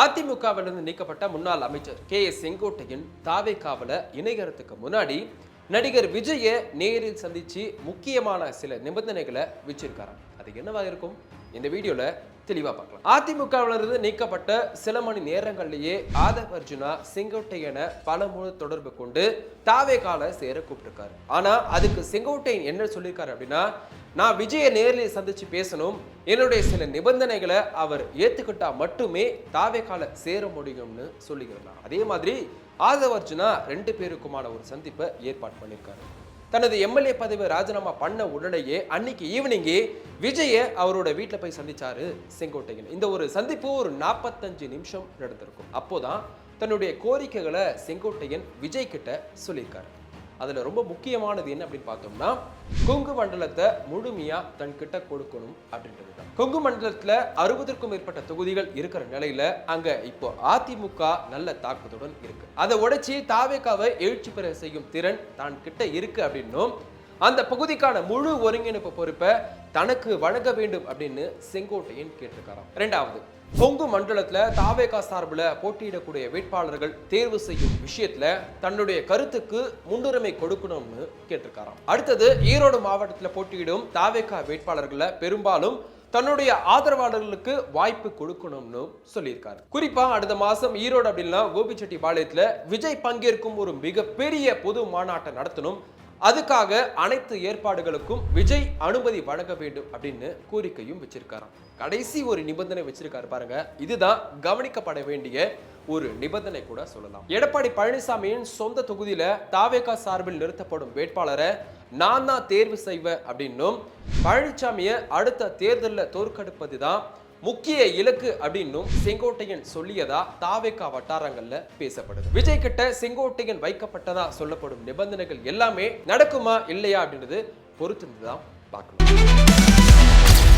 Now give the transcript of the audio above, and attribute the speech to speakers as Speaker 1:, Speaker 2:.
Speaker 1: அதிமுகவிலிருந்து நீக்கப்பட்ட முன்னாள் அமைச்சர் KS செங்கோட்டையன் தாவேகாவுல இணையறதுக்கு முன்னாடி நடிகர் விஜயை நேரில் சந்திச்சு முக்கியமான சில நிபந்தனைகளை வச்சிருக்காராம். அது என்னவா இருக்கும் இந்த வீடியோல தெளிவா பார்க்கலாம். அதிமுகவிலிருந்து நீக்கப்பட்ட சில மணி நேரங்களிலேயே ஆதவ் அர்ஜுனா செங்கோட்டையனை பலமுறை தொடர்பு கொண்டு தாவேகால சேர கூப்பிட்டுருக்காரு. ஆனா அதுக்கு செங்கோட்டையன் என்ன சொல்லியிருக்காரு அப்படின்னா, நான் விஜயை நேரில் சந்திச்சு பேசணும், என்னுடைய சில நிபந்தனைகளை அவர் ஏத்துக்கிட்டா மட்டுமே தாவேகால சேர முடியும்னு சொல்லிக்கிறார். அதே மாதிரி ஆதவ் அர்ஜுனா 2 பேருக்குமான ஒரு சந்திப்பை ஏற்பாடு பண்ணியிருக்காரு. தனது எம்எல்ஏ பதவி ராஜினாமா பண்ண உடனேயே அன்னைக்கு ஈவினிங்கே விஜயை அவரோட வீட்டில் போய் சந்திச்சாரு செங்கோட்டையன். இந்த ஒரு சந்திப்பு ஒரு 45 நிமிஷம் நடந்திருக்கும். அப்போதான் தன்னுடைய கோரிக்கைகளை செங்கோட்டையன் விஜய் கிட்ட சொல்லியிருக்காரு. அதுல ரொம்ப முக்கியமானது என்ன அப்படின்னு பார்த்தோம்னா, கொங்கு மண்டலத்தை முழுமையா தன் கிட்ட கொடுக்கணும் அப்படின்றது தான். கொங்கு மண்டலத்துல 60க்கும் மேற்பட்ட தொகுதிகள் இருக்கிற நிலையில அங்க இப்போ அதிமுக நல்ல தாக்கத்துடன் இருக்கு. அதை உடைச்சி தாவேகாவை எழுச்சி பெற செய்யும் திறன் தான் கிட்ட இருக்கு அப்படின்னும், அந்த பகுதிக்கான முழு ஒருங்கிணைப்பு பொறுப்பை தனக்கு வழங்க வேண்டும் அப்படின்னு செங்கோட்டையன் கேட்டிருக்காராம். 2வது, கொங்கு மண்டலத்துல தாவேகா சார்பில் போட்டியிடக்கூடிய வேட்பாளர்கள் தேர்வு செய்யும் விஷயத்துல தன்னுடைய கருத்துக்கு முன்னுரிமை கொடுக்கணும்னு கேட்டிருக்காராம். அடுத்தது, ஈரோடு மாவட்டத்தில் போட்டியிடும் தாவேகா வேட்பாளர்களை பெரும்பாலும் தன்னுடைய ஆதரவாளர்களுக்கு வாய்ப்பு கொடுக்கணும்னு சொல்லியிருக்காரு. குறிப்பா அடுத்த மாசம் ஈரோடு அப்படின்னா கோபிச்செட்டிப்பாளையத்துல விஜய் பங்கேற்கும் ஒரு மிகப்பெரிய பொது மாநாட்டை நடத்தணும், அதுக்காக அனைத்து ஏற்பாடுகளுக்கும் விஜய் அனுமதி வழங்க வேண்டும் அப்படின்னு கோரிக்கையும் வச்சிருக்காராம். கடைசி ஒரு நிபந்தனை வச்சிருக்காரு பாருங்க, இதுதான் கவனிக்கப்பட வேண்டிய ஒரு நிபந்தனை கூட சொல்லலாம். எடப்பாடி பழனிசாமியின் சொந்த தொகுதியில தாவேகா சார்பில் நிறுத்தப்படும் வேட்பாளரை நான் தான் தேர்வு செய்வேன் அப்படின்னும், பழனிசாமியை அடுத்த தேர்தலில் தோற்கடிப்பதுதான் முக்கிய இலக்கு அப்படின்னும் செங்கோட்டையன் சொல்லியதா தாவேகா வட்டாரங்கள்ல பேசப்படுது. விஜய் கிட்ட செங்கோட்டையன் வைக்கப்பட்டதா சொல்லப்படும் நிபந்தனைகள் எல்லாமே நடக்குமா இல்லையா அப்படின்றது பொறுத்திருந்துதான் பார்க்கணும்.